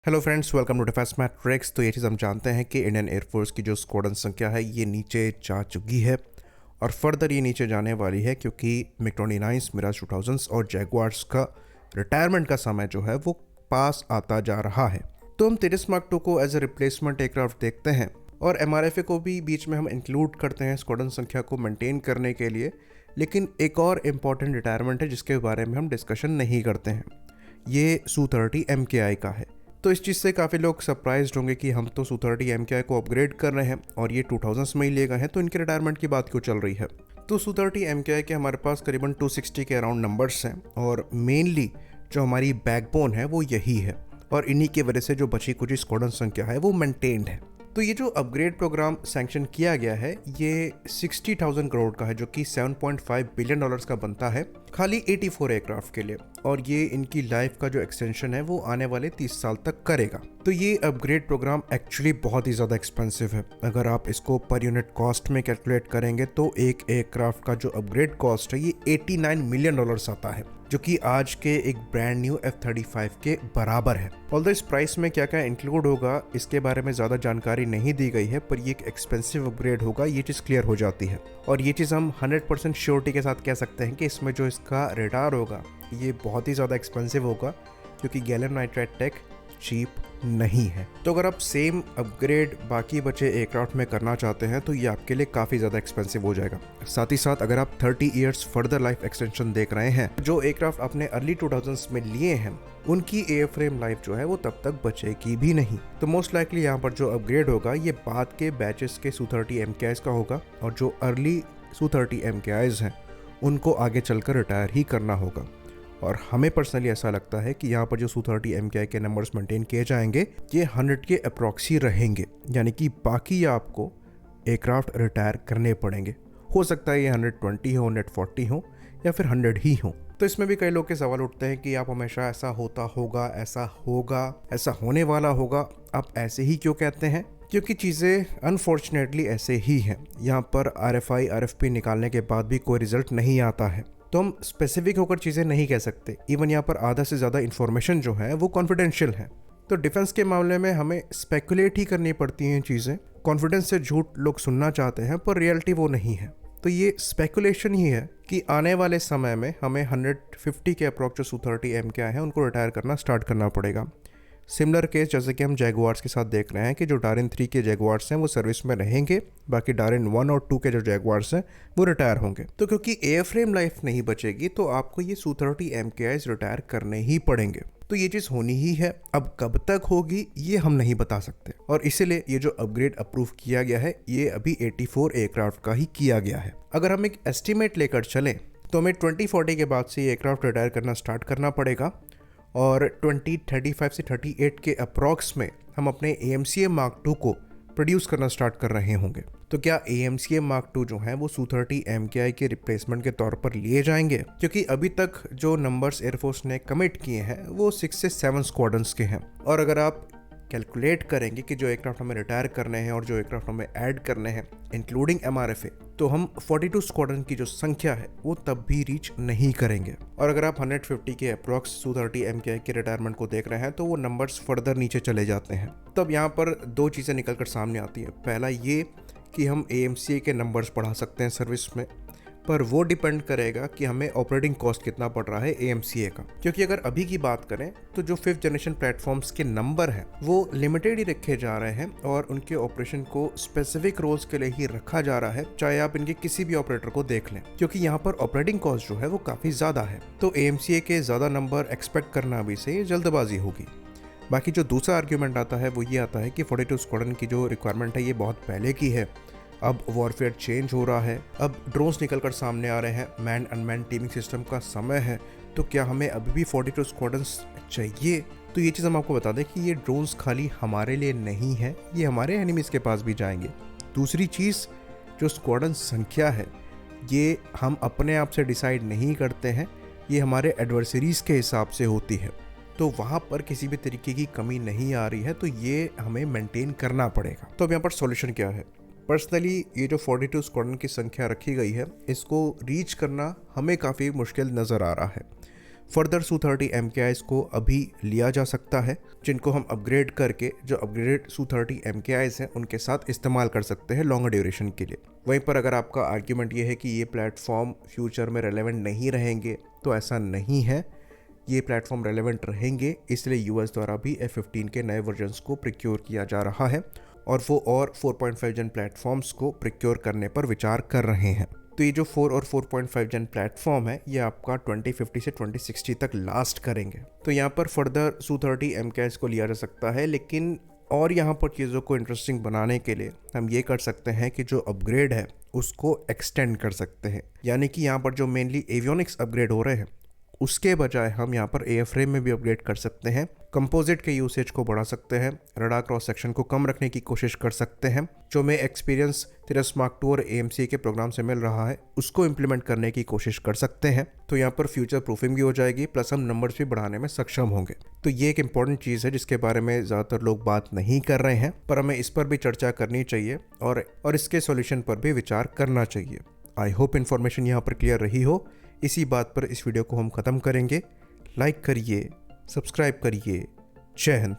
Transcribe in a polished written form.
Hello friends, welcome to defence matrix. तो ये चीज़ हम जानते हैं कि इंडियन एयरफोर्स की जो स्क्वाड्रन संख्या है ये नीचे जा चुकी है और फर्दर ये नीचे जाने वाली है क्योंकि मिग-29, मिराज 2000 और जैगुआर्स का रिटायरमेंट का समय जो है वो पास आता जा रहा है। तो हम तेजस मार्क 2 को एज ए रिप्लेसमेंट एयरक्राफ्ट देखते हैं और MRFA को भी बीच में हम इंक्लूड करते हैं स्क्वाड्रन संख्या को मेंटेन करने के लिए। लेकिन एक और इम्पॉर्टेंट रिटायरमेंट है जिसके बारे में हम डिस्कशन नहीं करते हैं, ये Su-30 MKI का है। तो इस चीज़ से काफ़ी लोग सरप्राइज्ड होंगे कि हम तो Su-30 MKI को अपग्रेड कर रहे हैं और ये 2000s में ही लिए गए हैं, तो इनके रिटायरमेंट की बात क्यों चल रही है। तो Su-30 MKI के हमारे पास करीबन 260 के अराउंड नंबर्स हैं और मेनली जो हमारी बैकबोन है वो यही है और इन्हीं की वजह से जो बची कुछ स्क्वाड्रन संख्या है वो मेंटेन्ड है। तो ये जो अपग्रेड प्रोग्राम सैंक्शन किया गया है ये 60,000 करोड़ का है, जो कि $7.5 बिलियन का बनता है खाली 84 एयरक्राफ्ट के लिए, और ये इनकी लाइफ का जो एक्सटेंशन है वो आने वाले 30 साल तक करेगा। तो ये अपग्रेड प्रोग्राम एक्चुअली बहुत ही ज़्यादा एक्सपेंसिव है। अगर आप इसको पर यूनिट कॉस्ट में कैलकुलेट करेंगे तो एक एयरक्राफ्ट का जो अपग्रेड कॉस्ट है ये $89 मिलियन आता है, जो कि आज के एक ब्रांड न्यू F-35 के बराबर है। ऑल्दो इस प्राइस में क्या क्या इंक्लूड होगा इसके बारे में ज़्यादा जानकारी नहीं दी गई है, पर ये एक एक्सपेंसिव अपग्रेड होगा, ये चीज़ क्लियर हो जाती है। और ये चीज़ हम 100% श्योरिटी के साथ कह सकते हैं कि इसमें जो इसका रडार होगा ये बहुत ही ज़्यादा एक्सपेंसिव होगा, क्योंकि गैलियम नाइट्राइड टेक चीप नहीं है। तो अगर आप सेम अपग्रेड बाकी बचे एयरक्राफ्ट में करना चाहते हैं तो ये आपके लिए काफ़ी ज़्यादा एक्सपेंसिव हो जाएगा। साथ ही साथ अगर आप 30 इयर्स फर्दर लाइफ एक्सटेंशन देख रहे हैं, जो एयरक्राफ्ट आपने अर्ली 2000s में लिए हैं उनकी एयरफ्रेम लाइफ जो है वो तब तक बचेगी भी नहीं। तो मोस्ट लाइकली यहाँ पर जो अपग्रेड होगा ये बाद के बैचेस के Su-30 MKIs का होगा, और जो अर्ली Su-30 MKIs हैं उनको आगे चलकर रिटायर ही करना होगा। और हमें पर्सनली ऐसा लगता है कि यहाँ पर जो Su-30 MKI के नंबर्स मेंटेन किए जाएंगे ये 100 के अप्रॉक्सी रहेंगे, यानी कि बाकी आपको एयरक्राफ्ट रिटायर करने पड़ेंगे। हो सकता है ये 120 हो, 140 हो या फिर 100 ही हो। तो इसमें भी कई लोग के सवाल उठते हैं कि आप हमेशा ऐसा होता होगा, ऐसा होने वाला होगा, आप ऐसे ही क्यों कहते हैं? क्योंकि चीज़ें अनफॉर्चुनेटली ऐसे ही हैं। यहाँ पर RFI RFP निकालने के बाद भी कोई रिजल्ट नहीं आता है, तो हम स्पेसिफिक होकर चीज़ें नहीं कह सकते। इवन यहाँ पर आधा से ज़्यादा इन्फॉर्मेशन जो है वो कॉन्फिडेंशियल है। तो डिफेंस के मामले में हमें स्पेकुलेट ही करनी पड़ती हैं चीज़ें। कॉन्फिडेंस से झूठ लोग सुनना चाहते हैं पर रियलिटी वो नहीं है। तो ये स्पेकुलेशन ही है कि आने वाले समय में हमें 150 के अप्रॉक्स जो Su-30 MKI है उनको रिटायर करना स्टार्ट करना पड़ेगा। सिमिलर केस जैसे कि हम जैगुआर्स के साथ देख रहे हैं कि जो डारिन 3 के जैगुआर्स हैं वो सर्विस में रहेंगे, बाकी डारिन 1 और 2 के जो जैगुआर्स हैं वो रिटायर होंगे। तो क्योंकि एयरफ्रेम लाइफ नहीं बचेगी तो आपको ये Su-30 MKIs रिटायर करने ही पड़ेंगे। तो ये चीज़ होनी ही है। अब कब तक होगी ये हम नहीं बता सकते, और इसीलिए ये जो अपग्रेड अप्रूव किया गया है ये अभी 84 एयरक्राफ्ट का ही किया गया है। अगर हम एक एस्टिमेट लेकर चलें तो हमें 2040 के बाद से ये एयरक्राफ्ट रिटायर करना स्टार्ट करना पड़ेगा, और 2035 से 38 के अप्रॉक्स में हम अपने AMCA Mark II को प्रोड्यूस करना स्टार्ट कर रहे होंगे। तो क्या AMCA Mark II जो हैं वो Su-30 MKI के रिप्लेसमेंट के तौर पर लिए जाएंगे? क्योंकि अभी तक जो नंबर्स एयरफोर्स ने कमिट किए हैं वो 6 से 7 स्क्वाड्रंस के हैं, और अगर आप कैलकुलेट करेंगे कि जो एयरक्राफ्ट हमें रिटायर करने हैं और जो एयरक्राफ्ट हमें ऐड करने हैं इंक्लूडिंग MRFA, तो हम 42 स्क्वाड्रन की जो संख्या है वो तब भी रीच नहीं करेंगे। और अगर आप 150 के अप्रॉक्स Su-30 MKI के रिटायरमेंट को देख रहे हैं तो वो नंबर्स फर्दर नीचे चले जाते हैं। तब यहाँ पर दो चीज़ें निकलकर सामने आती हैं। पहला ये कि हम AMCA के नंबर्स बढ़ा सकते हैं सर्विस में, पर वो डिपेंड करेगा कि हमें ऑपरेटिंग कॉस्ट कितना पड़ रहा है AMCA का। क्योंकि अगर अभी की बात करें तो जो 5th जनरेशन प्लेटफॉर्म्स के नंबर हैं वो लिमिटेड ही रखे जा रहे हैं और उनके ऑपरेशन को स्पेसिफिक रोल्स के लिए ही रखा जा रहा है, चाहे आप इनके किसी भी ऑपरेटर को देख लें, क्योंकि यहाँ पर ऑपरेटिंग कॉस्ट जो है वो काफ़ी ज़्यादा है। तो AMCA के ज़्यादा नंबर एक्सपेक्ट करना अभी से जल्दबाजी होगी। बाकी जो दूसरा आर्ग्यूमेंट आता है वो ये आता है कि 42 स्क्वाड्रन की जो रिक्वायरमेंट है ये बहुत पहले की है, अब वॉरफेयर चेंज हो रहा है, अब ड्रोन्स निकलकर सामने आ रहे हैं, मैन अनमैन टीमिंग सिस्टम का समय है, तो क्या हमें अभी भी 42 स्क्वाड्रंस चाहिए? तो ये चीज़ हम आपको बता दें कि ये ड्रोन्स खाली हमारे लिए नहीं है, ये हमारे एनिमीज़ के पास भी जाएंगे। दूसरी चीज़, जो स्क्वाड्रन संख्या है ये हम अपने आप से डिसाइड नहीं करते हैं, ये हमारे एडवर्सरीज़ के हिसाब से होती है। तो वहाँ पर किसी भी तरीके की कमी नहीं आ रही है, तो ये हमें मेंटेन करना पड़ेगा। तो अब यहाँ पर सॉल्यूशन क्या है? पर्सनली ये जो 42 स्क्वाड्रन की संख्या रखी गई है इसको रीच करना हमें काफ़ी मुश्किल नज़र आ रहा है। फर्दर Su-30 MKIs को अभी लिया जा सकता है, जिनको हम अपग्रेड करके जो अपग्रेडेड Su-30 MKIs हैं उनके साथ इस्तेमाल कर सकते हैं लॉन्गर ड्यूरेशन के लिए। वहीं पर अगर आपका आर्ग्यूमेंट ये है कि ये प्लेटफॉर्म फ्यूचर में रेलेवेंट नहीं रहेंगे, तो ऐसा नहीं है। ये प्लेटफॉर्म रेलेवेंट रहेंगे, इसलिए यूएस द्वारा भी F-15 के नए वर्जन्स को प्रिक्योर किया जा रहा है और वो और 4.5 जन प्लेटफॉर्म्स को प्रिक्योर करने पर विचार कर रहे हैं। तो ये जो 4 और 4.5 जन प्लेटफॉर्म है ये आपका 2050 से 2060 तक लास्ट करेंगे। तो यहाँ पर फर्दर Su-30 MKIs को लिया जा सकता है, लेकिन और यहाँ पर चीज़ों को इंटरेस्टिंग बनाने के लिए हम ये कर सकते हैं कि जो अपग्रेड है उसको एक्सटेंड कर सकते हैं। यानी कि यहाँ पर जो मेनली एवियोनिक्स अपग्रेड हो रहे हैं उसके बजाय हम यहाँ पर एयरफ्रेम में भी अपग्रेड कर सकते हैं, कंपोजिट के यूसेज को बढ़ा सकते हैं, रडार क्रॉस सेक्शन को कम रखने की कोशिश कर सकते हैं। जो मैं एक्सपीरियंस तिरस मार्क 2 और AMC के प्रोग्राम से मिल रहा है उसको इम्प्लीमेंट करने की कोशिश कर सकते हैं। तो यहाँ पर फ्यूचर प्रूफिंग भी हो जाएगी, प्लस हम नंबर्स भी बढ़ाने में सक्षम होंगे। तो ये एक इंपॉर्टेंट चीज़ है जिसके बारे में ज़्यादातर लोग बात नहीं कर रहे हैं, पर हमें इस पर भी चर्चा करनी चाहिए और इसके सॉल्यूशन पर भी विचार करना चाहिए। आई होप इन्फॉर्मेशन यहाँ पर क्लियर रही हो। इसी बात पर इस वीडियो को हम ख़त्म करेंगे। लाइक करिए, सब्सक्राइब करिए। जय हिंद।